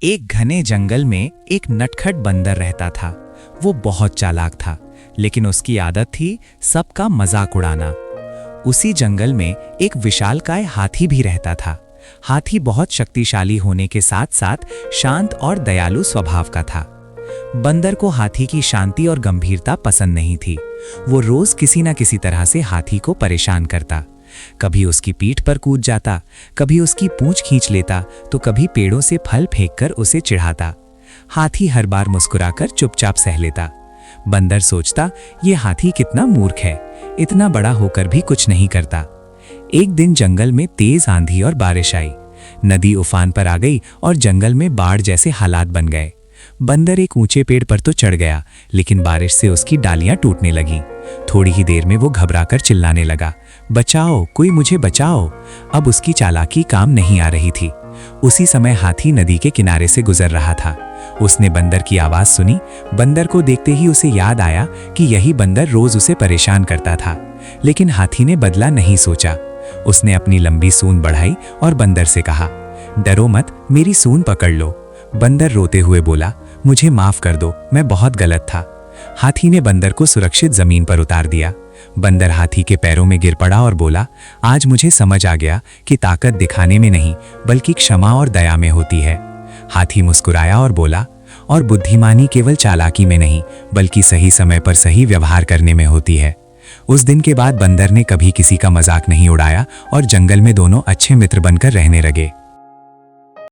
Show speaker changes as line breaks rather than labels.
एक घने जंगल में एक नटखट बंदर रहता था। वो बहुत चालाक था, लेकिन उसकी आदत थी सबका मजाक उड़ाना। उसी जंगल में एक विशालकाय हाथी भी रहता था। हाथी बहुत शक्तिशाली होने के साथ साथ शांत और दयालु स्वभाव का था। बंदर को हाथी की शांति और गंभीरता पसंद नहीं थी। वो रोज किसी न किसी तरह से हाथी को परेशान करता। कभी उसकी पीठ पर कूद जाता, कभी उसकी पूंछ खींच लेता, तो कभी पेड़ों से फल फेंककर उसे चिढ़ाता। हाथी हर बार मुस्कुराकर चुपचाप सह लेता। बंदर सोचता, ये हाथी कितना मूर्ख है, इतना बड़ा होकर भी कुछ नहीं करता। एक दिन जंगल में तेज आंधी और बारिश आई। नदी उफान पर आ गई और जंगल में बाढ़ जैसे हालात बन गए। बंदर एक ऊंचे पेड़ पर तो चढ़ गया, लेकिन बारिश से उसकी डालियां टूटने लगीं। थोड़ी ही देर में वो घबराकर चिल्लाने लगा, बचाओ, कोई मुझे बचाओ। अब उसकी चालाकी काम नहीं आ रही थी। उसी समय हाथी नदी के किनारे से गुजर रहा था। उसने बंदर की आवाज सुनी। बंदर को देखते ही उसे याद आया कि यही बंदर रोज उसे परेशान करता था। लेकिन हाथी ने बदला नहीं सोचा। उसने अपनी लंबी सूंड बढ़ाई और बंदर से कहा, डरो मत, मेरी सूंड पकड़ लो। बंदर रोते हुए बोला, मुझे माफ कर दो, मैं बहुत गलत था। हाथी ने बंदर को सुरक्षित जमीन पर उतार दिया। बंदर हाथी के पैरों में गिर पड़ा और बोला, आज मुझे समझ आ गया कि ताकत दिखाने में नहीं, बल्कि क्षमा और दया में होती है। हाथी मुस्कुराया और बोला, और बुद्धिमानी केवल चालाकी में नहीं, बल्कि सही समय पर सही व्यवहार करने में होती है। उस दिन के बाद बंदर ने कभी किसी का मजाक नहीं उड़ाया और जंगल में दोनों अच्छे मित्र बनकर रहने लगे।